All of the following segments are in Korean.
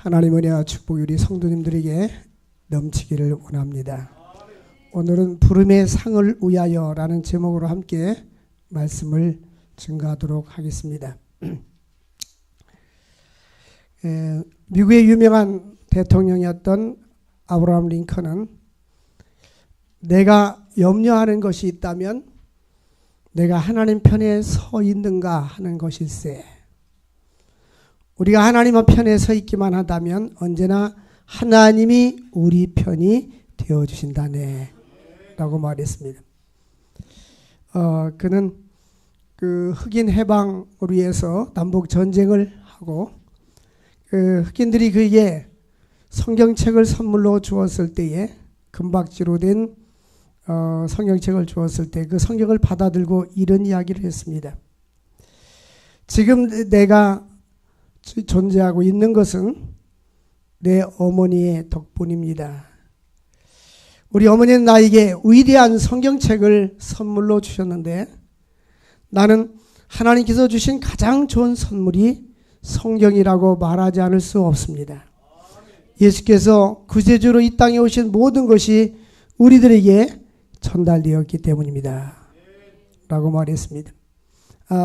하나님 은혜와 축복이 우리 성도님들에게 넘치기를 원합니다. 오늘은 부름의 상을 위하여 라는 제목으로 함께 말씀을 증거하도록 하겠습니다. 미국의 유명한 대통령이었던 아브라함 링컨은 내가 염려하는 것이 있다면 내가 하나님 편에 서 있는가 하는 것일세. 우리가 하나님 편에 서 있기만 한다면 언제나 하나님이 우리 편이 되어주신다네 라고 말했습니다. 그는 그 흑인 해방을 위해서 남북 전쟁을 하고 그 흑인들이 그에게 성경책을 선물로 주었을 때에 금박지로 된 성경책을 주었을 때 그 성경을 받아들고 이런 이야기를 했습니다. 지금 내가 존재하고 있는 것은 내 어머니의 덕분입니다. 우리 어머니는 나에게 위대한 성경책을 선물로 주셨는데 나는 하나님께서 주신 가장 좋은 선물이 성경이라고 말하지 않을 수 없습니다. 예수께서 구세주로 이 땅에 오신 모든 것이 우리들에게 전달되었기 때문입니다. 라고 말했습니다.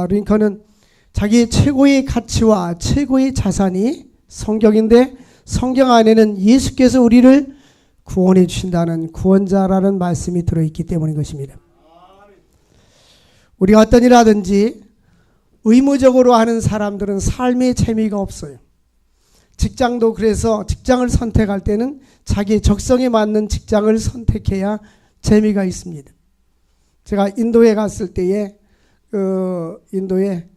링컨은 자기의 최고의 가치와 최고의 자산이 성경인데 성경 안에는 예수께서 우리를 구원해 주신다는 구원자라는 말씀이 들어있기 때문인 것입니다. 우리가 어떤 일을 하든지 의무적으로 하는 사람들은 삶의 재미가 없어요. 직장도 그래서 직장을 선택할 때는 자기의 적성에 맞는 직장을 선택해야 재미가 있습니다. 제가 인도에 갔을 때에 인도에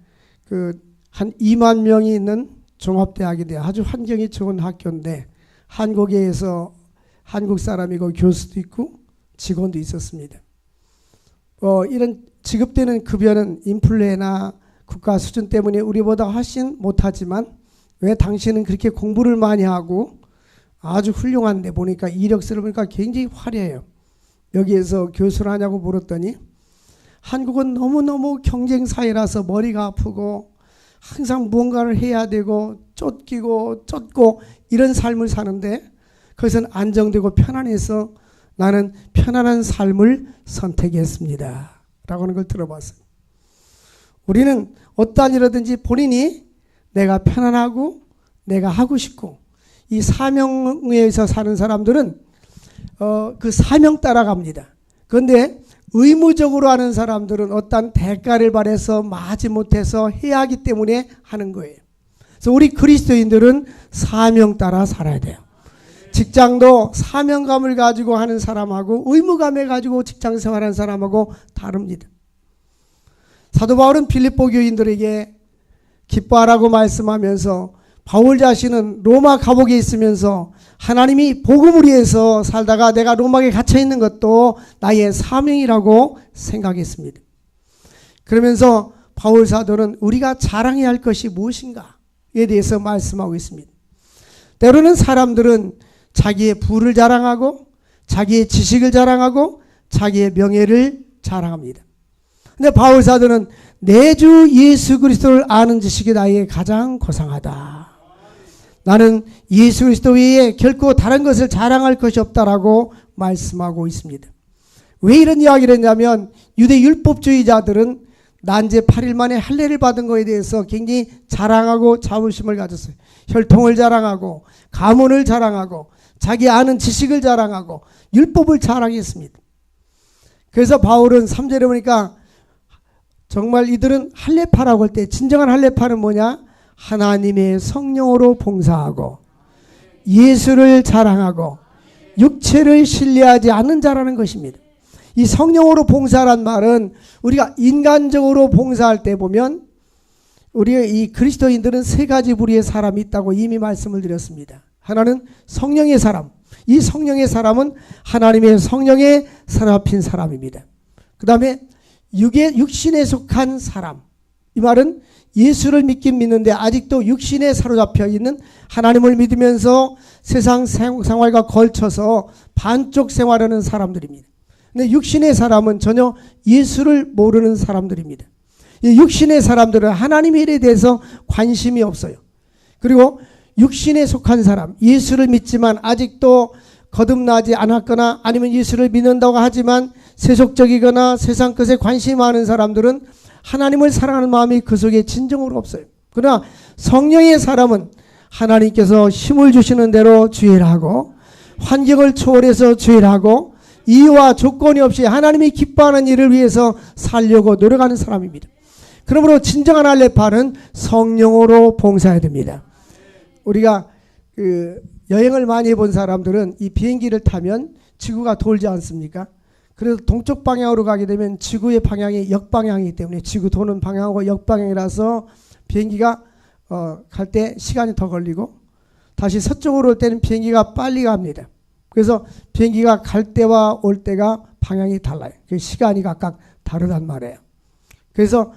한 2만 명이 있는 종합대학인데 아주 환경이 좋은 학교인데 한국에서 한국 사람이고 교수도 있고 직원도 있었습니다. 이런 지급되는 급여는 인플레나 국가 수준 때문에 우리보다 훨씬 못하지만 왜 당신은 그렇게 공부를 많이 하고 아주 훌륭한데 보니까 이력서를 보니까 굉장히 화려해요. 여기에서 교수를 하냐고 물었더니 한국은 너무너무 경쟁사회라서 머리가 아프고 항상 무언가를 해야 되고 쫓기고 이런 삶을 사는데 그것은 안정되고 편안해서 나는 편안한 삶을 선택했습니다. 라고 하는 걸 들어봤어요. 우리는 어떠한 일이든지 본인이 내가 편안하고 내가 하고 싶고 이 사명에서 사는 사람들은 그 사명 따라갑니다. 그런데 의무적으로 하는 사람들은 어떤 대가를 바라서 마지 못해서 해야 하기 때문에 하는 거예요. 그래서 우리 그리스도인들은 사명 따라 살아야 돼요. 직장도 사명감을 가지고 하는 사람하고 의무감을 가지고 직장 생활하는 사람하고 다릅니다. 사도 바울은 빌립보 교인들에게 기뻐하라고 말씀하면서 바울 자신은 로마 감옥에 있으면서 하나님이 복음을 위해서 살다가 내가 로마에 갇혀 있는 것도 나의 사명이라고 생각했습니다. 그러면서 바울 사도는 우리가 자랑해야 할 것이 무엇인가에 대해서 말씀하고 있습니다. 때로는 사람들은 자기의 부를 자랑하고 자기의 지식을 자랑하고 자기의 명예를 자랑합니다. 근데 바울 사도는 내 주 예수 그리스도를 아는 지식이 나에게 가장 고상하다. 나는 예수 그리스도 외에 결코 다른 것을 자랑할 것이 없다라고 말씀하고 있습니다. 왜 이런 이야기를 했냐면 유대 율법주의자들은 난제 8일 만에 할례를 받은 것에 대해서 굉장히 자랑하고 자부심을 가졌어요. 혈통을 자랑하고 가문을 자랑하고 자기 아는 지식을 자랑하고 율법을 자랑했습니다. 그래서 바울은 3절에 보니까 정말 이들은 할례파라고 할 때 진정한 할례파는 뭐냐? 하나님의 성령으로 봉사하고 예수를 자랑하고 육체를 신뢰하지 않는 자라는 것입니다. 이 성령으로 봉사란 말은 우리가 인간적으로 봉사할 때 보면 우리 이 그리스도인들은 세 가지 부류의 사람이 있다고 이미 말씀을 드렸습니다. 하나는 성령의 사람. 이 성령의 사람은 하나님의 성령에 사로잡힌 사람입니다. 그 다음에 육신에 속한 사람. 이 말은 예수를 믿긴 믿는데 아직도 육신에 사로잡혀 있는 하나님을 믿으면서 세상 생활과 걸쳐서 반쪽 생활하는 사람들입니다. 근데 육신의 사람은 전혀 예수를 모르는 사람들입니다. 이 육신의 사람들은 하나님의 일에 대해서 관심이 없어요. 그리고 육신에 속한 사람, 예수를 믿지만 아직도 거듭나지 않았거나 아니면 예수를 믿는다고 하지만 세속적이거나 세상 것에 관심이 많은 사람들은 하나님을 사랑하는 마음이 그 속에 진정으로 없어요. 그러나 성령의 사람은 하나님께서 힘을 주시는 대로 주일하고 환경을 초월해서 주일하고 이유와 조건이 없이 하나님이 기뻐하는 일을 위해서 살려고 노력하는 사람입니다. 그러므로 진정한 할례파는 성령으로 봉사해야 됩니다. 우리가 여행을 많이 해본 사람들은 이 비행기를 타면 지구가 돌지 않습니까? 그래서 동쪽 방향으로 가게 되면 지구의 방향이 역방향이기 때문에 지구 도는 방향하고 역방향이라서 비행기가 갈 때 시간이 더 걸리고 다시 서쪽으로 올 때는 비행기가 빨리 갑니다. 그래서 비행기가 갈 때와 올 때가 방향이 달라요. 그 시간이 각각 다르단 말이에요. 그래서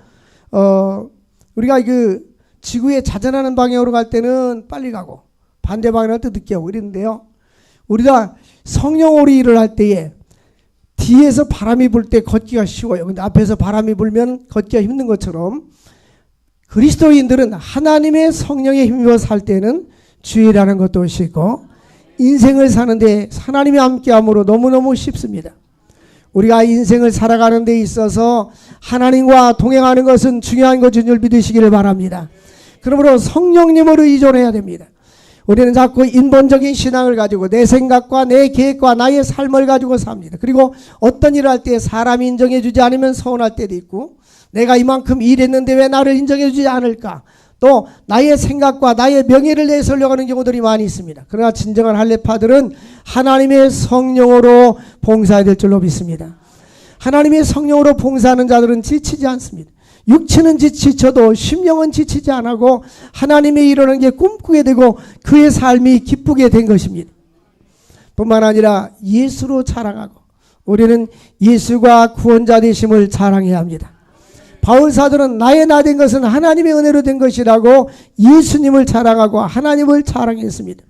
우리가 그 지구에 자전하는 방향으로 갈 때는 빨리 가고 반대 방향으로 할 때 늦게 오고 이랬는데요. 우리가 성령으로 일을 할 때에 뒤에서 바람이 불 때 걷기가 쉬워요. 근데 앞에서 바람이 불면 걷기가 힘든 것처럼 그리스도인들은 하나님의 성령에 힘입어 살 때는 주의라는 것도 쉽고 인생을 사는데 하나님이 함께함으로 너무너무 쉽습니다. 우리가 인생을 살아가는 데 있어서 하나님과 동행하는 것은 중요한 것인 줄 믿으시기를 바랍니다. 그러므로 성령님을 의존해야 됩니다. 우리는 자꾸 인본적인 신앙을 가지고 내 생각과 내 계획과 나의 삶을 가지고 삽니다. 그리고 어떤 일을 할 때 사람이 인정해 주지 않으면 서운할 때도 있고 내가 이만큼 일했는데 왜 나를 인정해 주지 않을까? 또 나의 생각과 나의 명예를 내세우려고 하는 경우들이 많이 있습니다. 그러나 진정한 할례파들은 하나님의 성령으로 봉사해야 될 줄로 믿습니다. 하나님의 성령으로 봉사하는 자들은 지치지 않습니다. 육체는 지쳐도 심령은 지치지 않고 하나님의 일하는 게 꿈꾸게 되고 그의 삶이 기쁘게 된 것입니다. 뿐만 아니라 예수로 자랑하고 우리는 예수가 구원자 되심을 자랑해야 합니다. 바울사도는 나의 나 된 것은 하나님의 은혜로 된 것이라고 예수님을 자랑하고 하나님을 자랑했습니다.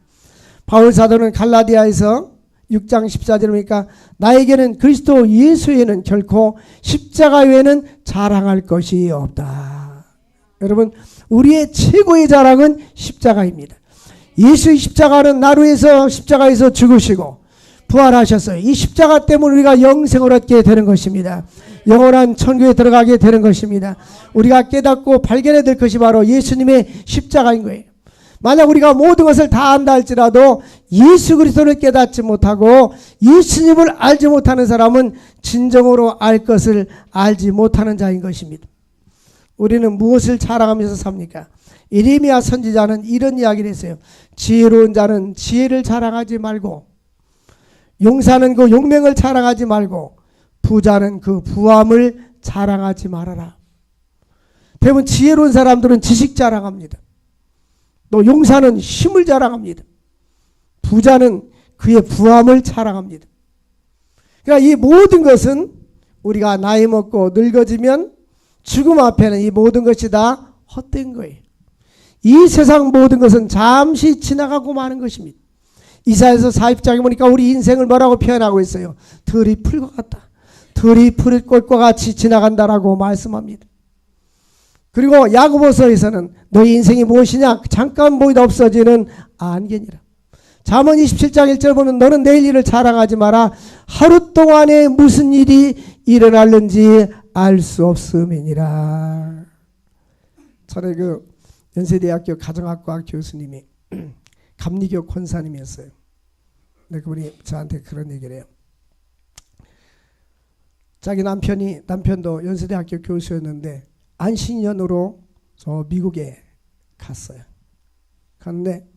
바울사도는 갈라디아에서 6장 14절에 보니까 나에게는 그리스도 예수에는 결코 십자가 외에는 자랑할 것이 없다. 여러분 우리의 최고의 자랑은 십자가입니다. 예수의 십자가는 나로 해서 십자가에서 죽으시고 부활하셨어요. 이 십자가 때문에 우리가 영생을 얻게 되는 것입니다. 영원한 천국에 들어가게 되는 것입니다. 우리가 깨닫고 발견해야 될 것이 바로 예수님의 십자가인 거예요. 만약 우리가 모든 것을 다 안다 할지라도 예수 그리스도를 깨닫지 못하고 예수님을 알지 못하는 사람은 진정으로 알 것을 알지 못하는 자인 것입니다. 우리는 무엇을 자랑하면서 삽니까? 예레미야 선지자는 이런 이야기를 했어요. 지혜로운 자는 지혜를 자랑하지 말고 용사는 그 용맹을 자랑하지 말고 부자는 그 부함을 자랑하지 말아라. 대부분 지혜로운 사람들은 지식 자랑합니다. 또 용사는 힘을 자랑합니다. 부자는 그의 부함을 자랑합니다. 그러니까 이 모든 것은 우리가 나이 먹고 늙어지면 죽음 앞에는 이 모든 것이 다 헛된 거예요. 이 세상 모든 것은 잠시 지나가고 마는 것입니다. 이사야서 40장에 보니까 우리 인생을 뭐라고 표현하고 있어요? 들이 풀과 같다. 들이 풀 꽃과 같이 지나간다라고 말씀합니다. 그리고 야고보서에서는 너희 인생이 무엇이냐? 잠깐 보이다 없어지는 안개니라. 잠언 27장 1절 보면 너는 내일 일을 자랑하지 마라. 하루 동안에 무슨 일이 일어날는지 알 수 없음이니라. 전에 그 연세대학교 가정학과 교수님이 감리교 권사님이었어요. 근데 그분이 저한테 그런 얘기를 해요. 자기 남편도 연세대학교 교수였는데 안식년으로 저 미국에 갔어요. 갔는데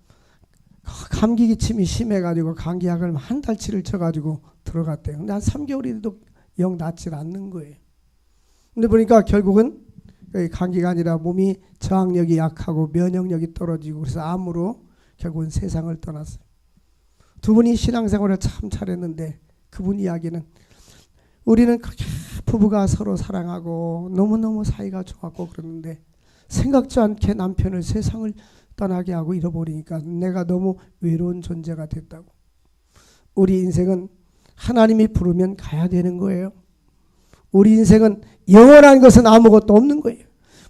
감기 기침이 심해가지고 감기약을 한 달치를 쳐가지고 들어갔대요. 근데 한 3개월이 돼도 영 낫질 않는 거예요. 근데 보니까 결국은 감기가 아니라 몸이 저항력이 약하고 면역력이 떨어지고 그래서 암으로 결국은 세상을 떠났어요. 두 분이 신앙생활을 참 잘했는데 그분 이야기는 우리는 그렇게 부부가 서로 사랑하고 너무너무 사이가 좋았고 그러는데 생각지 않게 남편을 세상을 떠나게 하고 잃어버리니까 내가 너무 외로운 존재가 됐다고. 우리 인생은 하나님이 부르면 가야 되는 거예요. 우리 인생은 영원한 것은 아무것도 없는 거예요.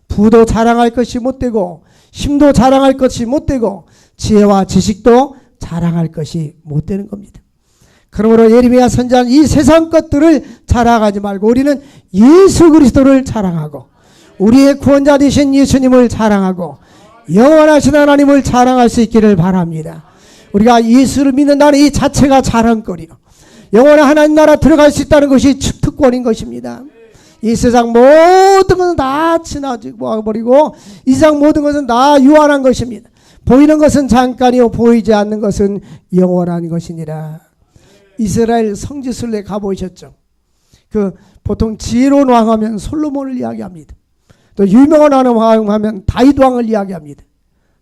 부도 자랑할 것이 못되고 힘도 자랑할 것이 못되고 지혜와 지식도 자랑할 것이 못 되는 겁니다. 그러므로 예레미야 선지자는 이 세상 것들을 자랑하지 말고 우리는 예수 그리스도를 자랑하고 우리의 구원자 되신 예수님을 자랑하고 영원하신 하나님을 자랑할 수 있기를 바랍니다. 우리가 예수를 믿는다는 이 자체가 자랑거리요, 영원한 하나님 나라 들어갈 수 있다는 것이 특권인 것입니다. 이 세상 모든 것은 다 지나치고 버리고 이 세상 모든 것은 다 유한한 것입니다. 보이는 것은 잠깐이요 보이지 않는 것은 영원한 것이니라. 이스라엘 성지순례 가보셨죠? 보통 지혜로운 왕 하면 솔로몬을 이야기합니다. 또 유명한 왕 하면 다윗 왕을 이야기합니다.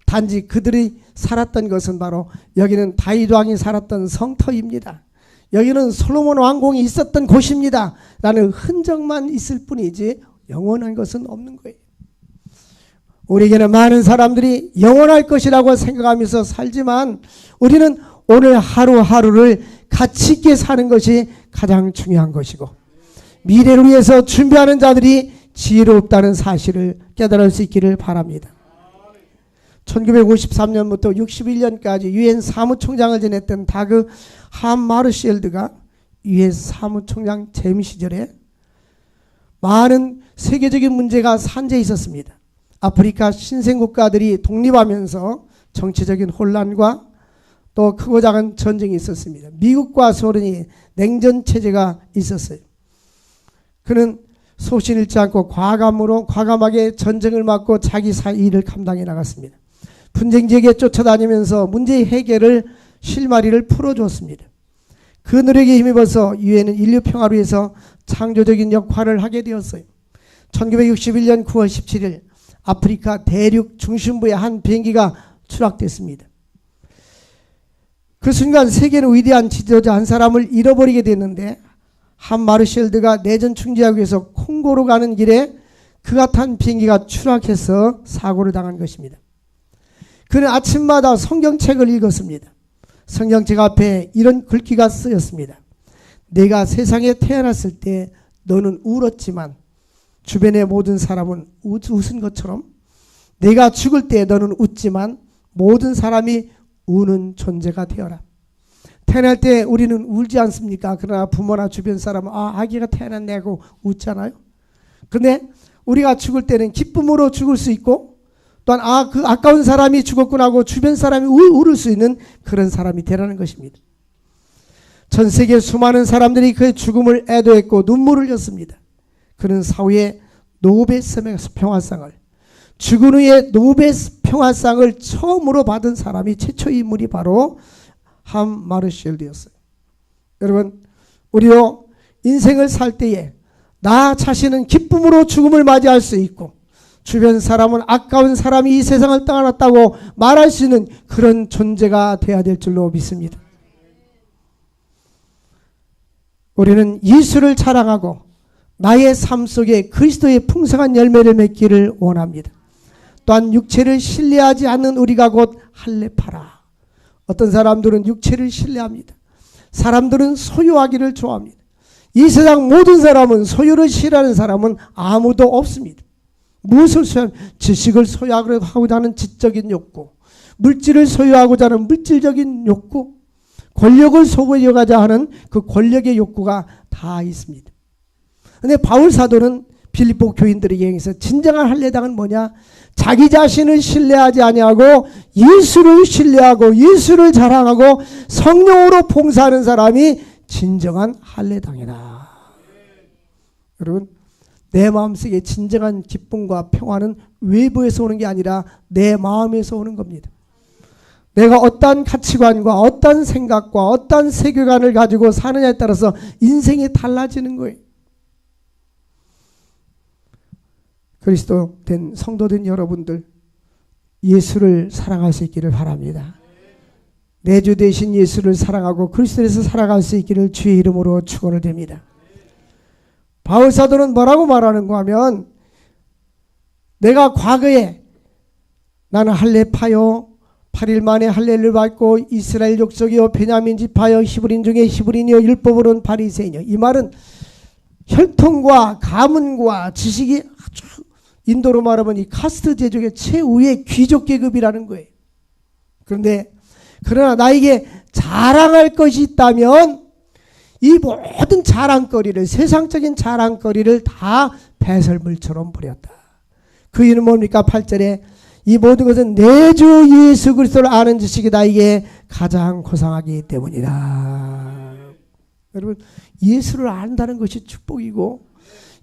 단지 그들이 살았던 것은 바로 여기는 다윗 왕이 살았던 성터입니다. 여기는 솔로몬 왕궁이 있었던 곳입니다 라는 흔적만 있을 뿐이지 영원한 것은 없는 거예요. 우리에게는 많은 사람들이 영원할 것이라고 생각하면서 살지만 우리는 오늘 하루하루를 가치 있게 사는 것이 가장 중요한 것이고 미래를 위해서 준비하는 자들이 지혜롭다는 사실을 깨달을 수 있기를 바랍니다. 1953년부터 61년까지 유엔 사무총장을 지냈던 다그 함마르시엘드가 유엔 사무총장 재임 시절에 많은 세계적인 문제가 산재해 있었습니다. 아프리카 신생국가들이 독립하면서 정치적인 혼란과 또 크고 작은 전쟁이 있었습니다. 미국과 소련이 냉전 체제가 있었어요. 그는 소신 잃지 않고 과감하게 전쟁을 막고 자기 일을 감당해 나갔습니다. 분쟁 지역에 쫓아다니면서 문제 해결을 실마리를 풀어줬습니다. 그 노력에 힘입어서 유엔은 인류 평화를 위해서 창조적인 역할을 하게 되었어요. 1961년 9월 17일 아프리카 대륙 중심부에 한 비행기가 추락됐습니다. 그 순간 세계는 위대한 지도자 한 사람을 잃어버리게 됐는데 함마르시엘드가 내전 충지하기 위해서 콩고로 가는 길에 그가 탄 비행기가 추락해서 사고를 당한 것입니다. 그는 아침마다 성경책을 읽었습니다. 성경책 앞에 이런 글귀가 쓰였습니다. 내가 세상에 태어났을 때 너는 울었지만 주변의 모든 사람은 웃은 것처럼 내가 죽을 때 너는 웃지만 모든 사람이 우는 존재가 되어라. 태어날 때 우리는 울지 않습니까? 그러나 부모나 주변 사람은 아기가 태어났네 하고 웃잖아요. 그런데 우리가 죽을 때는 기쁨으로 죽을 수 있고 또한 그 아까운 사람이 죽었구나 하고 주변 사람이 울을 수 있는 그런 사람이 되라는 것입니다. 전 세계 수많은 사람들이 그의 죽음을 애도했고 눈물을 흘렸습니다. 그는 사후에 노벨 평화상을 죽은 후에 노벨 평화상을 처음으로 받은 사람이 최초의 인물이 바로 함마르시엘드였어요. 여러분, 우리도 인생을 살 때에 나 자신은 기쁨으로 죽음을 맞이할 수 있고 주변 사람은 아까운 사람이 이 세상을 떠났다고 말할 수 있는 그런 존재가 되어야 될 줄로 믿습니다. 우리는 예수를 자랑하고 나의 삶 속에 그리스도의 풍성한 열매를 맺기를 원합니다. 또한 육체를 신뢰하지 않는 우리가 곧 할례파라. 어떤 사람들은 육체를 신뢰합니다. 사람들은 소유하기를 좋아합니다. 이 세상 모든 사람은 소유를 싫어하는 사람은 아무도 없습니다. 무엇을 지식을 소유하고자 하는 지적인 욕구, 물질을 소유하고자 하는 물질적인 욕구, 권력을 소유하고자 하는 그 권력의 욕구가 다 있습니다. 그런데 바울 사도는 빌립보 교인들에게 행해서 진정한 할례당은 뭐냐? 자기 자신을 신뢰하지 아니하고 예수를 신뢰하고 예수를 자랑하고 성령으로 봉사하는 사람이 진정한 할례당이다. 여러분, 내 마음속에 진정한 기쁨과 평화는 외부에서 오는 게 아니라 내 마음에서 오는 겁니다. 내가 어떤 가치관과 어떤 생각과 어떤 세계관을 가지고 사느냐에 따라서 인생이 달라지는 거예요. 그리스도 된 성도된 여러분들, 예수를 사랑할 수 있기를 바랍니다. 내 주 되신 예수를 사랑하고 그리스도에서 살아갈 수 있기를 주의 이름으로 축원을 드립니다. 바울 사도는 뭐라고 말하는가 하면, 내가 과거에 나는 할례파요 8일 만에 할례를 받고 이스라엘 족속이요 베냐민 지파요 히브리인 중에 히브리인이요 율법으로는 바리새인이요. 이 말은 혈통과 가문과 지식이 아주 인도로 말하면 이 카스트 제족의 최후의 귀족 계급이라는 거예요. 그러나 나에게 자랑할 것이 있다면 이 모든 자랑거리를, 세상적인 자랑거리를 다 배설물처럼 버렸다. 그 이유는 뭡니까? 8절에 이 모든 것은 내 주 예수 그리스도를 아는 지식이 나에게 가장 고상하기 때문이다. 여러분, 예수를 안다는 것이 축복이고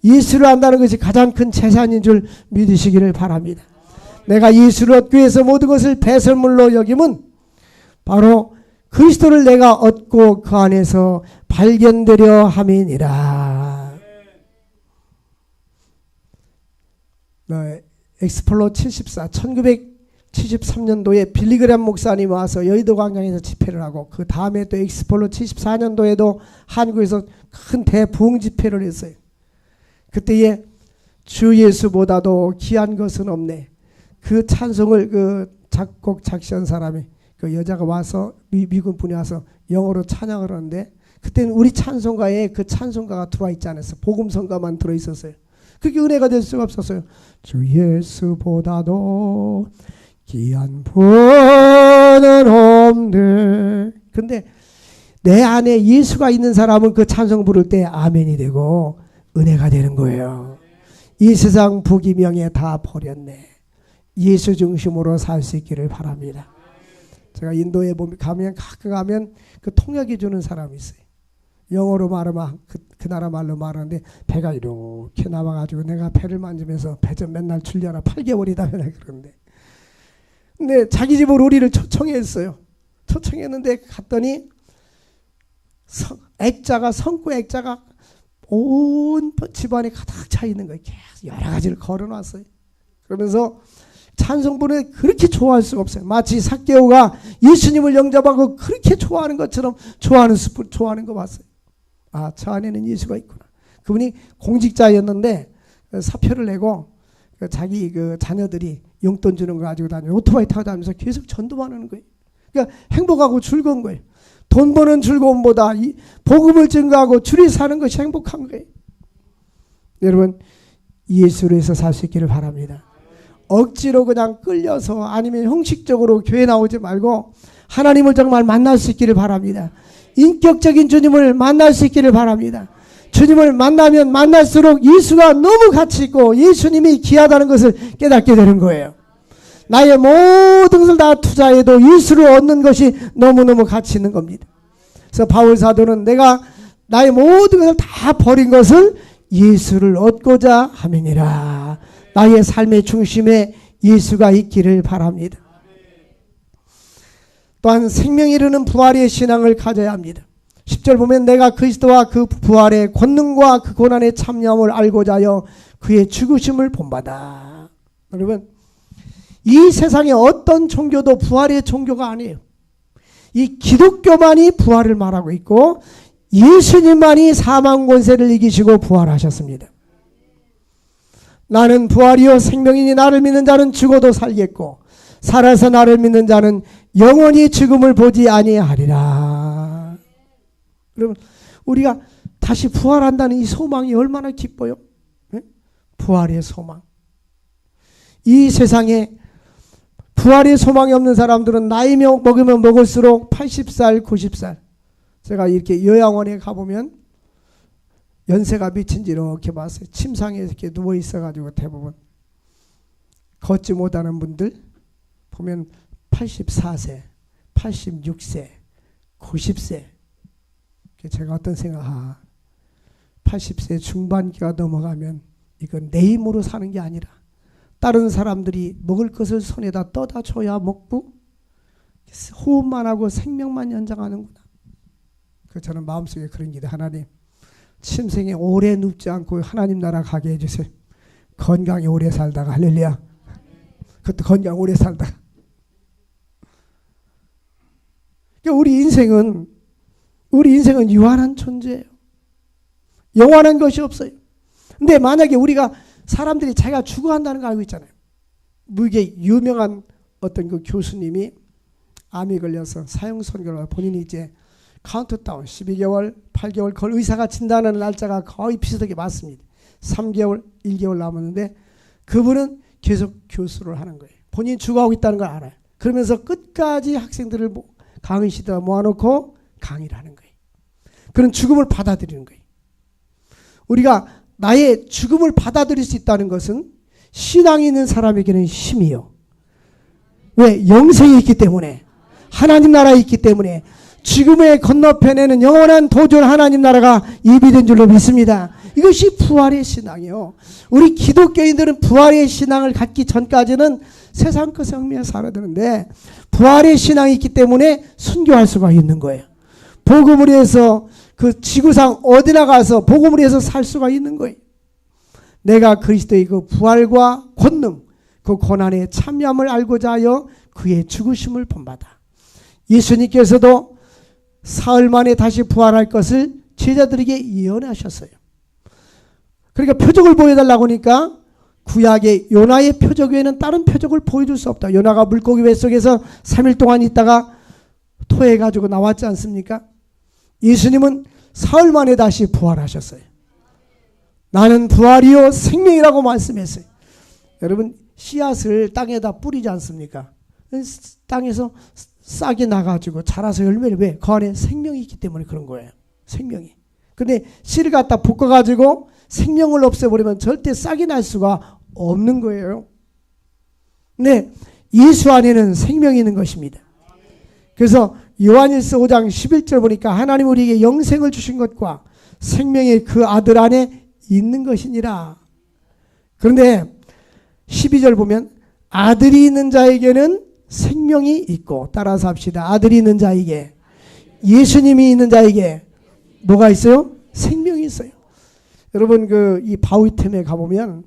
예수를 안다는 것이 가장 큰 재산인 줄 믿으시기를 바랍니다. 내가 예수를 얻기 위해서 모든 것을 배설물로 여김은 바로 그리스도를 내가 얻고 그 안에서 발견되려 함이니라. 엑스플로 74, 1973년도에 빌리그램 목사님 와서 여의도 광장에서 집회를 하고 그 다음에 또 엑스플로 74년도에도 한국에서 큰 대부흥 집회를 했어요. 그때에 주 예수보다도 귀한 것은 없네. 그 찬송을 그 작곡 작시한 사람이 그 여자가 와서 미군 분이 와서 영어로 찬양을 하는데 그때는 우리 찬송가에 그 찬송가가 들어와 있지 않았어요. 복음성가만 들어있었어요. 그게 은혜가 될 수가 없었어요. 주 예수보다도 귀한 분은 없네. 근데 내 안에 예수가 있는 사람은 그 찬송 부를 때 아멘이 되고 은혜가 되는 거예요. 이 세상 부귀명예 다 버렸네. 예수 중심으로 살 수 있기를 바랍니다. 제가 인도에 가면 가끔 가면 그 통역해 주는 사람이 있어요. 영어로 말하면 그 나라 말로 말하는데 배가 이렇게 나와가지고 내가 배를 만지면서 배 좀 맨날 줄려라 8개월이다 그러는데 근데 자기 집으로 우리를 초청했어요. 초청했는데 갔더니 성구 액자가 온 집안에 가득 차 있는 거예요. 계속 여러 가지를 걸어놨어요. 그러면서 찬송부를 그렇게 좋아할 수가 없어요. 마치 삭개오가 예수님을 영접하고 그렇게 좋아하는 것처럼 좋아하는 거 봤어요. 아, 저 안에는 예수가 있구나. 그분이 공직자였는데 사표를 내고 자기 그 자녀들이 용돈 주는 거 가지고 다니고 오토바이 타고 다니면서 계속 전도만 하는 거예요. 그러니까 행복하고 즐거운 거예요. 돈 버는 즐거움보다 이 복음을 증거하고 줄이 사는 것이 행복한 거예요. 여러분, 예수로 해서 살 수 있기를 바랍니다. 억지로 그냥 끌려서 아니면 형식적으로 교회 나오지 말고 하나님을 정말 만날 수 있기를 바랍니다. 인격적인 주님을 만날 수 있기를 바랍니다. 주님을 만나면 만날수록 예수가 너무 가치 있고 예수님이 귀하다는 것을 깨닫게 되는 거예요. 나의 모든 것을 다 투자해도 예수를 얻는 것이 너무너무 가치 있는 겁니다. 그래서 바울 사도는 내가 나의 모든 것을 다 버린 것을 예수를 얻고자 함이니라. 나의 삶의 중심에 예수가 있기를 바랍니다. 또한 생명이 이르는 부활의 신앙을 가져야 합니다. 10절 보면 내가 그리스도와 그 부활의 권능과 그 고난의 참여함을 알고자 하여 그의 죽으심을 본받아. 여러분, 이 세상의 어떤 종교도 부활의 종교가 아니에요. 이 기독교만이 부활을 말하고 있고 예수님만이 사망 권세를 이기시고 부활하셨습니다. 나는 부활이요 생명이니 나를 믿는 자는 죽어도 살겠고 살아서 나를 믿는 자는 영원히 죽음을 보지 아니하리라. 여러분, 우리가 다시 부활한다는 이 소망이 얼마나 기뻐요? 네? 부활의 소망. 이 세상에 부활의 소망이 없는 사람들은 나이 먹으면 먹을수록 80살, 90살. 제가 이렇게 요양원에 가보면 연세가 몇인지 이렇게 봤어요. 침상에 이렇게 누워 있어가지고 대부분 걷지 못하는 분들 보면 84세, 86세, 90세. 제가 어떤 생각, 80세 중반기가 넘어가면 이건 내 힘으로 사는 게 아니라 다른 사람들이 먹을 것을 손에다 떠다 줘야 먹고 호흡만 하고 생명만 연장하는구나. 저는 마음속에 그런 기도, 하나님 침생에 오래 눕지 않고 하나님 나라 가게 해주세요. 건강히 오래 살다가, 할렐루야. 그것도 건강 오래 살다가. 우리 인생은 유한한 존재예요. 영원한 것이 없어요. 근데 만약에 우리가 사람들이 자기가 죽어간다는 거 알고 있잖아요. 무게 유명한 어떤 그 교수님이 암이 걸려서 사형 선고를 본인이 이제 카운트다운 12개월, 8개월 그걸 의사가 진단하는 날짜가 거의 비슷하게 맞습니다. 3개월, 1개월 남았는데 그분은 계속 교수를 하는 거예요. 본인이 죽어가고 있다는 걸 알아요. 그러면서 끝까지 학생들을 강의실에다 모아놓고 강의를 하는 거예요. 그런 죽음을 받아들이는 거예요. 우리가 나의 죽음을 받아들일 수 있다는 것은 신앙이 있는 사람에게는 힘이요. 왜? 영생이 있기 때문에, 하나님 나라에 있기 때문에, 죽음의 건너편에는 영원한 도전 하나님 나라가 예비된 줄로 믿습니다. 이것이 부활의 신앙이요. 우리 기독교인들은 부활의 신앙을 갖기 전까지는 세상 것 생명에 살아야 되는데, 부활의 신앙이 있기 때문에 순교할 수가 있는 거예요. 복음을 위해서 그 지구상 어디나 가서 복음을 위해서 살 수가 있는 거예요. 내가 그리스도의 그 부활과 권능, 그 고난의 참여함을 알고자 하여 그의 죽으심을 본받아. 예수님께서도 사흘 만에 다시 부활할 것을 제자들에게 예언하셨어요. 그러니까 표적을 보여달라고 하니까 구약의 요나의 표적 외에는 다른 표적을 보여줄 수 없다. 요나가 물고기 뱃속에서 3일 동안 있다가 토해가지고 나왔지 않습니까? 예수님은 사흘 만에 다시 부활하셨어요. 나는 부활이요 생명이라고 말씀했어요. 여러분, 씨앗을 땅에다 뿌리지 않습니까? 땅에서 싹이 나가지고 자라서 열매를, 왜? 그 안에 생명이 있기 때문에 그런 거예요. 생명이. 근데 씨를 갖다 볶아가지고 생명을 없애버리면 절대 싹이 날 수가 없는 거예요. 근데 예수 안에는 생명이 있는 것입니다. 그래서 요한일서 5장 11절 보니까 하나님 우리에게 영생을 주신 것과 생명의 그 아들 안에 있는 것이니라. 그런데 12절 보면 아들이 있는 자에게는 생명이 있고, 따라서 합시다. 아들이 있는 자에게, 예수님이 있는 자에게 뭐가 있어요? 생명이 있어요. 여러분, 이 바위 틈에 가보면,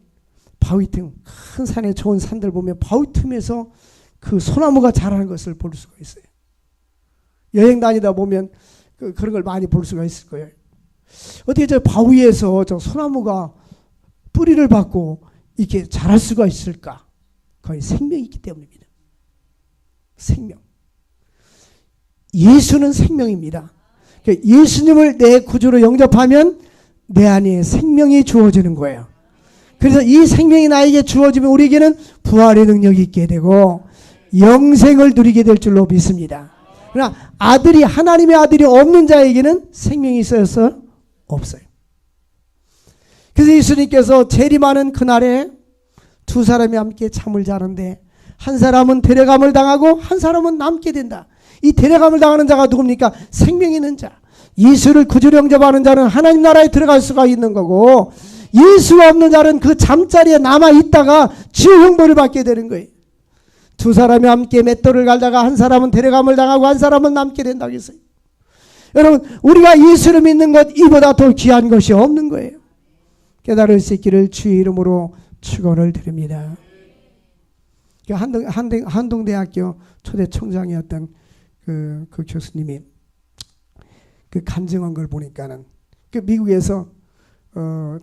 바위 틈, 큰 산에 좋은 산들 보면 바위 틈에서 그 소나무가 자라는 것을 볼 수가 있어요. 여행 다니다 보면 그런 걸 많이 볼 수가 있을 거예요. 어떻게 저 바위에서 저 소나무가 뿌리를 받고 이렇게 자랄 수가 있을까? 거의 생명이 있기 때문입니다. 생명. 예수는 생명입니다. 예수님을 내 구주로 영접하면 내 안에 생명이 주어지는 거예요. 그래서 이 생명이 나에게 주어지면 우리에게는 부활의 능력이 있게 되고 영생을 누리게 될 줄로 믿습니다. 그러나 아들이, 하나님의 아들이 없는 자에게는 생명이 있어요? 없어요. 그래서 예수님께서 재림하는 그날에 두 사람이 함께 잠을 자는데 한 사람은 데려감을 당하고 한 사람은 남게 된다. 이 데려감을 당하는 자가 누굽니까? 생명 있는 자. 예수를 구주로 영접하는 자는 하나님 나라에 들어갈 수가 있는 거고, 예수가 없는 자는 그 잠자리에 남아 있다가 지옥 형벌을 받게 되는 거예요. 두 사람이 함께 맷돌을 갈다가 한 사람은 데려감을 당하고 한 사람은 남게 된다고 했어요. 여러분, 우리가 예수를 믿는 것 이보다 더 귀한 것이 없는 거예요. 깨달을 수 있기를 주의 이름으로 축원을 드립니다. 한동대학교 초대 총장이었던 그 교수님이 그 간증한 걸 보니까는 그 미국에서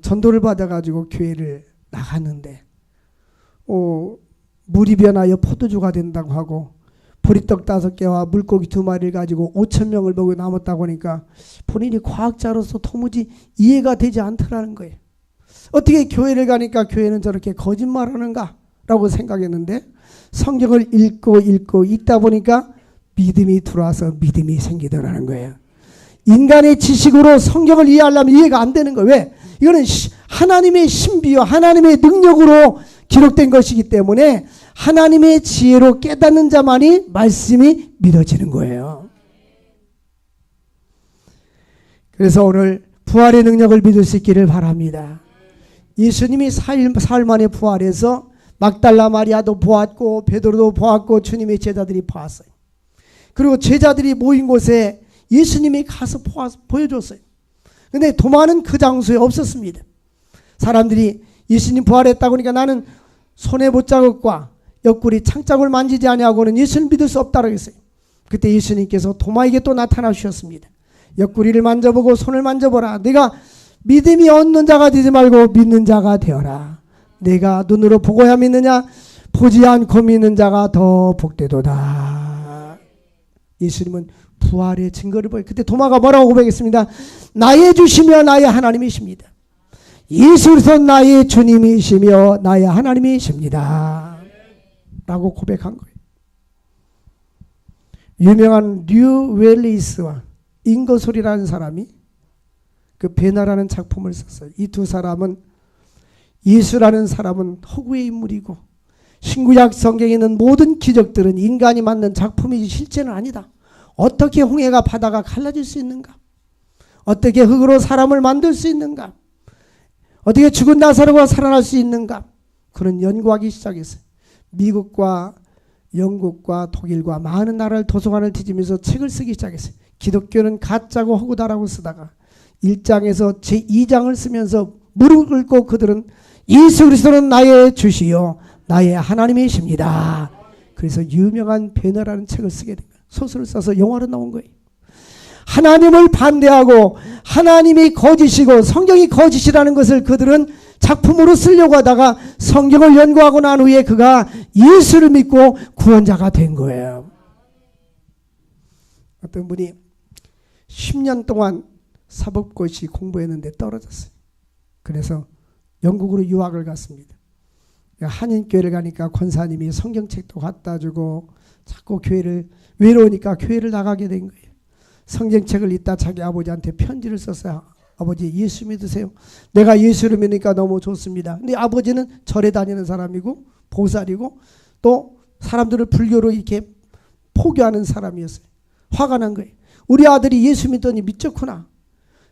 전도를 받아가지고 교회를 나갔는데 물이 변하여 포도주가 된다고 하고 보리떡 5개와 물고기 2마리를 가지고 5,000명을 먹여 남았다고 하니까 본인이 과학자로서 도무지 이해가 되지 않더라는 거예요. 어떻게 교회를 가니까 교회는 저렇게 거짓말하는가 라고 생각했는데 성경을 읽고 읽다 보니까 믿음이 들어와서 믿음이 생기더라는 거예요. 인간의 지식으로 성경을 이해하려면 이해가 안 되는 거예요. 왜? 이거는 하나님의 신비와 하나님의 능력으로 기록된 것이기 때문에 하나님의 지혜로 깨닫는 자만이 말씀이 믿어지는 거예요. 그래서 오늘 부활의 능력을 믿을 수 있기를 바랍니다. 예수님이 사흘 만에 부활해서 막달라 마리아도 보았고 베드로도 보았고 주님의 제자들이 보았어요. 그리고 제자들이 모인 곳에 예수님이 가서 보여줬어요. 근데 도마는 그 장소에 없었습니다. 사람들이 예수님 부활했다고 하니까 나는 손에 못자국과 옆구리 창자국을 만지지 아니하고는 예수를 믿을 수 없다고 했어요. 그때 예수님께서 도마에게 또 나타나셨습니다. 옆구리를 만져보고 손을 만져보라. 내가 믿음이 없는 자가 되지 말고 믿는 자가 되어라. 내가 눈으로 보고야 믿느냐? 보지 않고 믿는 자가 더 복되도다. 예수님은 부활의 증거를 보여. 그때 도마가 뭐라고 고백했습니다. 나의 주시며 나의 하나님이십니다. 예수 그리스도 나의 주님이시며 나의 하나님이십니다. 라고 고백한 거예요. 유명한 류 웰리스와 잉거솔이라는 사람이 그 베나라는 작품을 썼어요. 이 두 사람은 예수라는 사람은 허구의 인물이고 신구약 성경에 있는 모든 기적들은 인간이 만든 작품이지 실제는 아니다. 어떻게 홍해가 바다가 갈라질 수 있는가? 어떻게 흙으로 사람을 만들 수 있는가? 어떻게 죽은 나사로가 살아날 수 있는가? 그런 연구하기 시작했어요. 미국과 영국과 독일과 많은 나라를 도서관을 뒤지면서 책을 쓰기 시작했어요. 기독교는 가짜고 허구다라고 쓰다가 1장에서 제2장을 쓰면서 무릎을 꿇고 그들은 예수 그리스도는 나의 주시요 나의 하나님이십니다. 그래서 유명한 베너라는 책을 쓰게 된 거예요. 소설을 써서 영화로 나온 거예요. 하나님을 반대하고 하나님이 거짓이고 성경이 거짓이라는 것을 그들은 작품으로 쓰려고 하다가 성경을 연구하고 난 후에 그가 예수를 믿고 구원자가 된 거예요. 어떤 분이 10년 동안 사법고시 공부했는데 떨어졌어요. 그래서 영국으로 유학을 갔습니다. 한인교회를 가니까 권사님이 성경책도 갖다 주고 자꾸 교회를 외로우니까 교회를 나가게 된 거예요. 성경책을 읽다 자기 아버지한테 편지를 썼어요. 아버지 예수 믿으세요. 내가 예수를 믿으니까 너무 좋습니다. 근데 아버지는 절에 다니는 사람이고 보살이고 또 사람들을 불교로 이렇게 포교하는 사람이었어요. 화가 난 거예요. 우리 아들이 예수 믿더니 미쳤구나.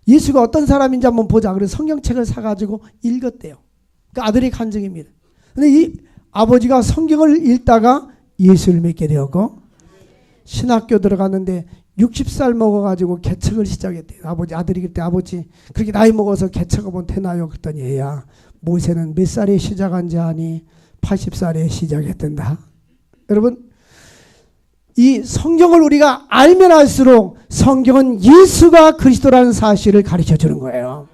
예수가 어떤 사람인지 한번 보자. 그래서 성경책을 사가지고 읽었대요. 그 아들의 간증입니다. 근데 이 아버지가 성경을 읽다가 예수를 믿게 되었고 신학교 들어갔는데 60살 먹어가지고 개척을 시작했대요. 아들이 그때 아버지 그렇게 나이 먹어서 개척하면 되나요? 그랬더니 얘야 모세는 몇 살에 시작한지 아니? 80살에 시작했단다. 여러분 이 성경을 우리가 알면 알수록 성경은 예수가 그리스도라는 사실을 가르쳐 주는 거예요.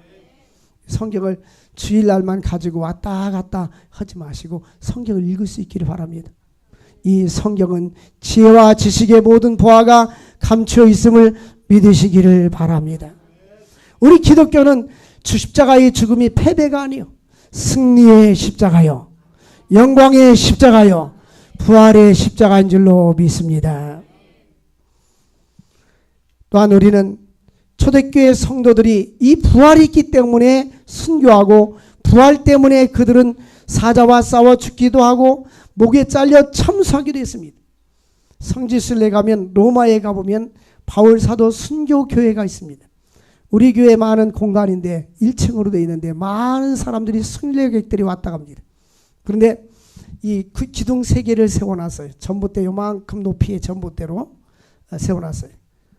성경을 주일날만 가지고 왔다 갔다 하지 마시고 성경을 읽을 수 있기를 바랍니다. 이 성경은 지혜와 지식의 모든 보화가 감추어 있음을 믿으시기를 바랍니다. 우리 기독교는 십자가의 죽음이 패배가 아니요 승리의 십자가요 영광의 십자가요 부활의 십자가인 줄로 믿습니다. 또한 우리는 초대교회 성도들이 이 부활이 있기 때문에 순교하고 부활 때문에 그들은 사자와 싸워 죽기도 하고 목에 잘려 참수하기도 했습니다. 성지순례 가면 로마에 가보면 바울 사도 순교교회가 있습니다. 우리 교회 많은 공간인데 1층으로 되어 있는데 많은 사람들이 순례객들이 왔다 갑니다. 그런데 이 기둥 3개를 세워놨어요. 전봇대 요만큼 높이의 전봇대로 세워놨어요.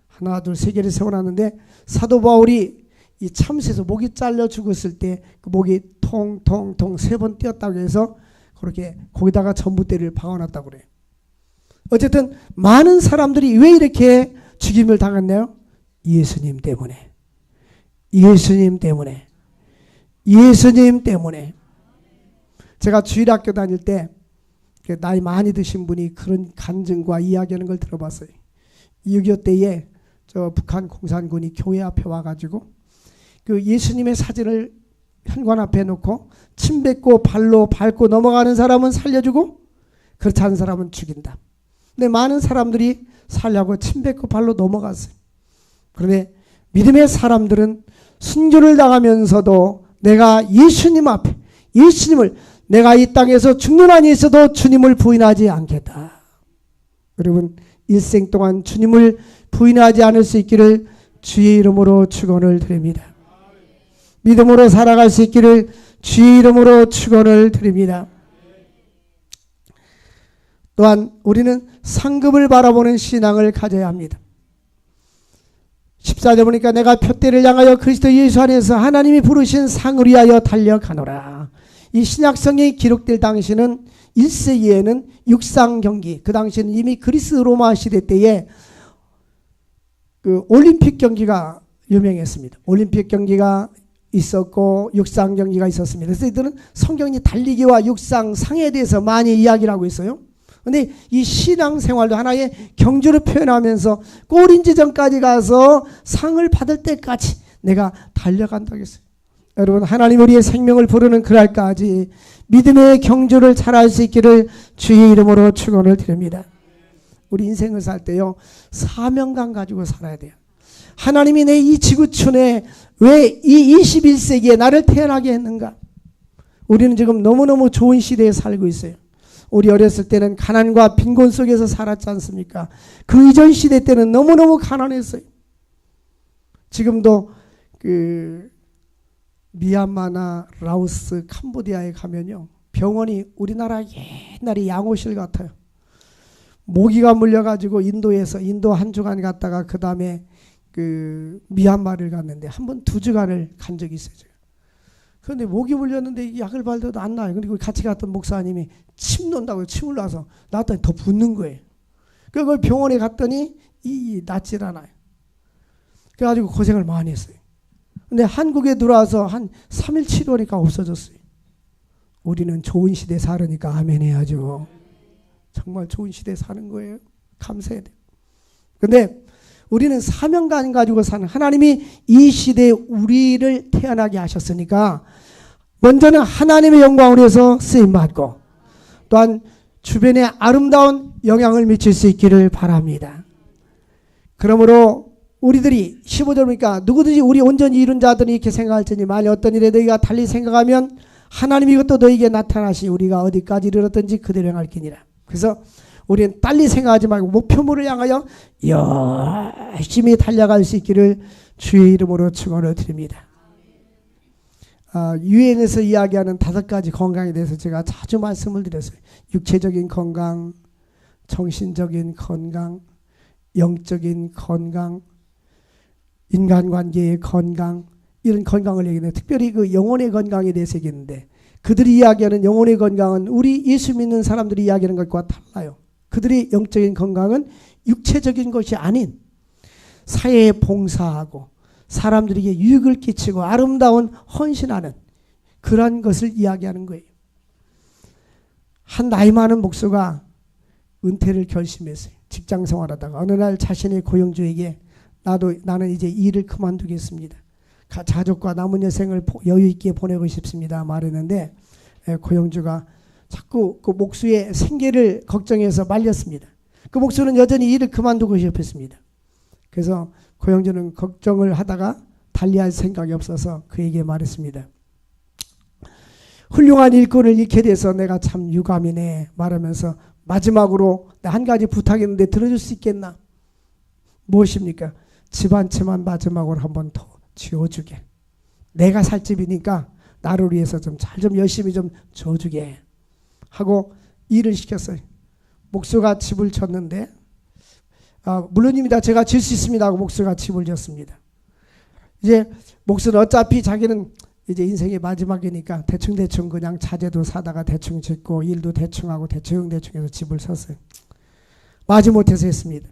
하나 둘 3개를 세워놨는데 사도 바울이 이 참수에서 목이 잘려 죽었을 때 그 목이 통통통 3번 뛰었다고 해서 그렇게 거기다가 전봇대를 박아놨다고 그래요. 어쨌든 많은 사람들이 왜 이렇게 죽임을 당했나요? 예수님 때문에. 예수님 때문에. 예수님 때문에. 제가 주일학교 다닐 때 나이 많이 드신 분이 그런 간증과 이야기하는 걸 들어봤어요. 6.25 때에 저 북한 공산군이 교회 앞에 와가지고 그 예수님의 사진을 현관 앞에 놓고 침 뱉고 발로 밟고 넘어가는 사람은 살려주고 그렇지 않은 사람은 죽인다. 근데 많은 사람들이 살려고 침 뱉고 발로 넘어갔어요. 그런데 믿음의 사람들은 순교를 당하면서도 내가 예수님 앞에 예수님을 내가 이 땅에서 죽는 한이 있어도 주님을 부인하지 않겠다. 여러분 일생 동안 주님을 부인하지 않을 수 있기를 주의 이름으로 축원을 드립니다. 믿음으로 살아갈 수 있기를 주의 이름으로 축원을 드립니다. 또한 우리는 상급을 바라보는 신앙을 가져야 합니다. 14절 보니까 내가 표대를 향하여 그리스도 예수 안에서 하나님이 부르신 상을 위하여 달려가노라. 이 신약성경이 기록될 당시는 1세기에는 육상 경기, 그 당시에는 이미 그리스 로마 시대 때에 그 올림픽 경기가 유명했습니다. 올림픽 경기가 있었고 육상 경기가 있었습니다. 그래서 이들은 성경이 달리기와 육상 상에 대해서 많이 이야기를 하고 있어요. 그런데 이 신앙생활도 하나의 경주를 표현하면서 골인지전까지 가서 상을 받을 때까지 내가 달려간다고 했어요. 여러분 하나님 우리의 생명을 부르는 그날까지 믿음의 경주를 잘할 수 있기를 주의 이름으로 축원을 드립니다. 우리 인생을 살 때요, 사명감 가지고 살아야 돼요. 하나님이 내 이 지구촌에 왜 이 21세기에 나를 태어나게 했는가? 우리는 지금 너무너무 좋은 시대에 살고 있어요. 우리 어렸을 때는 가난과 빈곤 속에서 살았지 않습니까? 그 이전 시대 때는 너무너무 가난했어요. 지금도 미얀마나 라오스, 캄보디아에 가면요, 병원이 우리나라 옛날에 양호실 같아요. 모기가 물려가지고 인도 한 주간 갔다가 그 다음에 미얀마를 갔는데 한 번 2주간을 간 적이 있어요. 그런데 모기 물렸는데 약을 발라도 안 나요. 그리고 같이 갔던 목사님이 침 논다고 침을 놔서 나왔더니 더 붓는 거예요. 그걸 병원에 갔더니 낫질 않아요. 그래가지고 고생을 많이 했어요. 근데 한국에 들어와서 한 3일 치료하니까 없어졌어요. 우리는 좋은 시대에 살으니까 아멘 해야죠. 정말 좋은 시대에 사는 거예요. 감사해야 돼요. 근데 우리는 사명감 가지고 사는, 하나님이 이 시대에 우리를 태어나게 하셨으니까 먼저는 하나님의 영광을 위해서 쓰임받고 또한 주변에 아름다운 영향을 미칠 수 있기를 바랍니다. 그러므로 우리들이 15절 보니까 누구든지 우리 온전히 이룬 자들이 이렇게 생각할지니 만일 어떤 일에 너희가 달리 생각하면 하나님이 이것도 너희에게 나타나시 우리가 어디까지 이르렀든지 그대로 행할지니라. 그래서 우리는 빨리 생각하지 말고 목표물을 향하여 열심히 달려갈 수 있기를 주의 이름으로 축원을 드립니다. 유엔에서 이야기하는 5가지 건강에 대해서 제가 자주 말씀을 드렸어요. 육체적인 건강, 정신적인 건강, 영적인 건강, 인간관계의 건강, 이런 건강을 얘기하는데 특별히 그 영혼의 건강에 대해서 얘기했는데 그들이 이야기하는 영혼의 건강은 우리 예수 믿는 사람들이 이야기하는 것과 달라요. 그들의 영적인 건강은 육체적인 것이 아닌 사회에 봉사하고 사람들에게 유익을 끼치고 아름다운 헌신하는 그런 것을 이야기하는 거예요. 한 나이 많은 목사가 은퇴를 결심했어요. 직장 생활하다가 어느 날 자신의 고용주에게 나는 이제 일을 그만두겠습니다. 가족과 남은 여생을 여유 있게 보내고 싶습니다 말했는데 고용주가 자꾸 그 목수의 생계를 걱정해서 말렸습니다. 그 목수는 여전히 일을 그만두고 싶었습니다. 그래서 고용주는 걱정을 하다가 달리할 생각이 없어서 그에게 말했습니다. 훌륭한 일꾼을 잃게 돼서 내가 참 유감이네 말하면서 마지막으로 한 가지 부탁했는데 들어줄 수 있겠나? 무엇입니까? 집 한 채만 마지막으로 한 번 더 지어주게. 내가 살 집이니까 나를 위해서 좀 잘 좀 열심히 좀 줘주게 하고 일을 시켰어요. 목수가 집을 졌는데 물론입니다. 제가 질 수 있습니다 하고 목수가 집을 졌습니다. 이제 목수는 어차피 자기는 이제 인생의 마지막이니까 대충 그냥 자재도 사다가 대충 짓고 일도 대충 하고 대충 해서 집을 샀어요. 마지못해서 했습니다.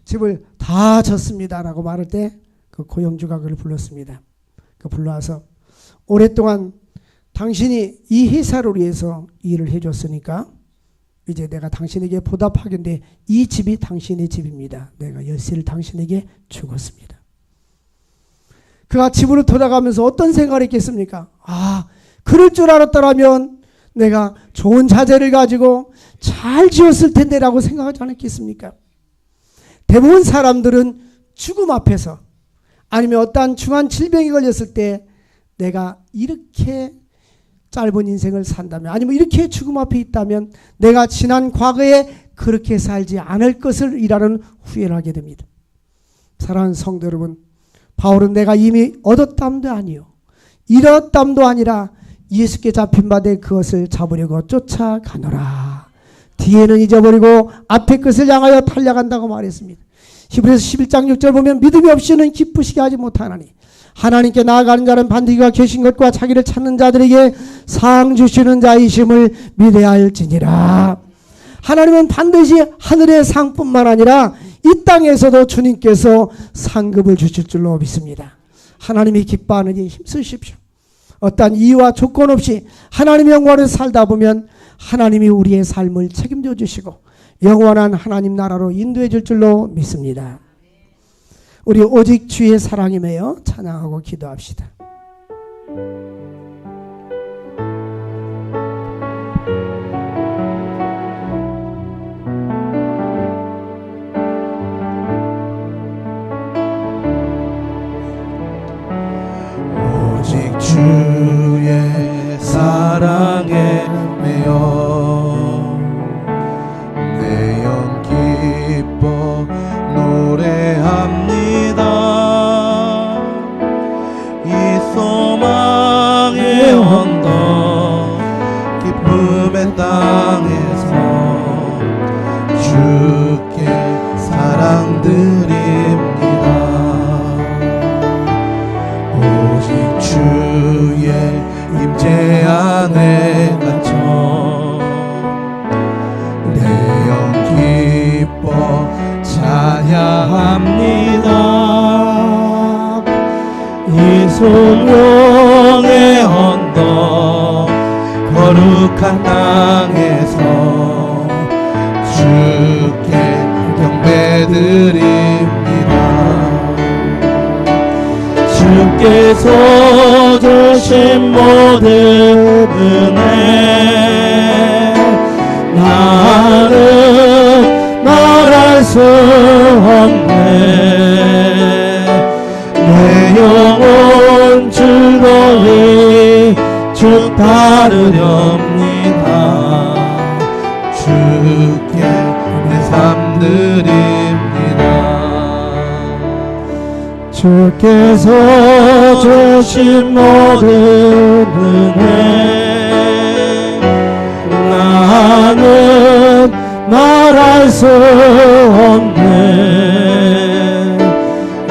집을 다 졌습니다 라고 말할 때 그 고용주가 그를 불렀습니다. 그 불러와서 오랫동안 당신이 이 회사를 위해서 일을 해줬으니까 이제 내가 당신에게 보답하겠는데 이 집이 당신의 집입니다. 내가 열쇠를 당신에게 주었습니다. 그가 집으로 돌아가면서 어떤 생각을 했겠습니까? 그럴 줄 알았더라면 내가 좋은 자재를 가지고 잘 지었을 텐데 라고 생각하지 않았겠습니까? 대부분 사람들은 죽음 앞에서 아니면 어떠한 중한 질병이 걸렸을 때 내가 이렇게 짧은 인생을 산다면 아니면 이렇게 죽음 앞에 있다면 내가 지난 과거에 그렇게 살지 않을 것을 이라는 후회를 하게 됩니다. 사랑하는 성도 여러분, 바울은 내가 이미 얻었담도 아니요 잃었담도 아니라 예수께 잡힌 바 되 그것을 잡으려고 쫓아가노라. 뒤에는 잊어버리고 앞에 것을 향하여 달려간다고 말했습니다. 히브리서 11장 6절 보면 믿음이 없이는 기쁘시게 하지 못하나니 하나님께 나아가는 자는 반드시 그가 계신 것과 자기를 찾는 자들에게 상 주시는 자이심을 믿어야할지니라. 하나님은 반드시 하늘의 상뿐만 아니라 이 땅에서도 주님께서 상급을 주실 줄로 믿습니다. 하나님이 기뻐하는 일 힘쓰십시오. 어떠한 이유와 조건 없이 하나님의 영광을 살다 보면 하나님이 우리의 삶을 책임져 주시고 영원한 하나님 나라로 인도해 줄 줄로 믿습니다. 우리 오직 주의 사랑에 매여 찬양하고 기도합시다. 주의 사랑에 매여 내 영 기뻐 노래합니다. 이 소망의 언덕 기쁨의 땅에서 주께 사랑드립니다. 오직 주의 임재 안에 갇혀 내 영 기뻐 찬양합니다. 이 소명의 언덕 거룩한 땅에서 주께 경배드립니다. 주께서 주신 모든 은혜 나는 말할 수 없네. 내 영혼 즐거이 주 따르렵니다. 주께 내 삶 드립니다. 주께서 주신 모든 은혜 나는 말할 수 없네.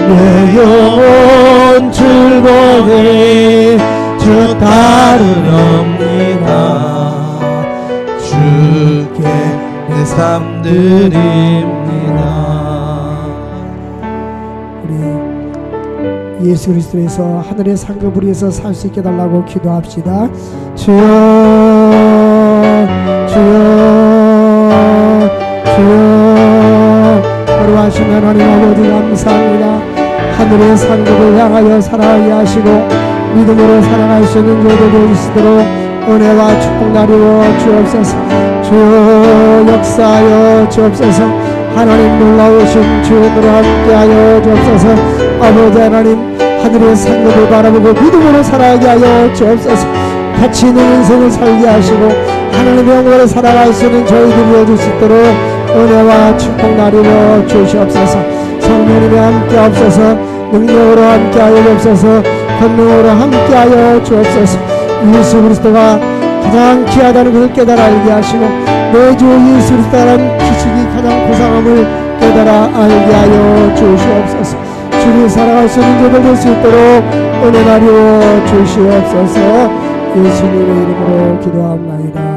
내 영혼 즐거이 주 따르렵니다. 주께 내 삶 드립니다. 우리 예수 그리스도에서 하늘의 상급을 위해서 살 수 있게 달라고 기도합시다. 주여 주여 주여. 거룩하신 하나님 아버지 감사합니다. 하늘의 상급을 향하여 살아가게 하시고 믿음으로 살아갈 수 있는 저도 될 수 있도록 은혜와 축복 나누어 주옵소서. 주여 역사하여 주옵소서. 하나님 놀라우신 주님으로 함께하여 주옵소서. 아버지 하나님 하늘의 상급을 바라보고 믿음으로 살아가게 하여 주옵소서. 가치 있는 인생을 살게 하시고 하나님의 영광으로 살아갈 수 있는 저희들이 되어줄 수 있도록 은혜와 축복 나누어 주시옵소서. 성령님이 함께하옵소서. 능력으로 함께하여 주옵소서. 권능으로 함께하여 주옵소서. 예수 그리스도가 가장 귀하다는 것을 깨달아 알게 하시고 내 주 예수 그리스도라는 기식이 가장 고상함을 깨달아 알게 하여 주시옵소서. 주를 살아갈 수 있는 저들 될 수 있도록 은혜 나누어 주시옵소서. 예수님의 이름으로 기도합나이다.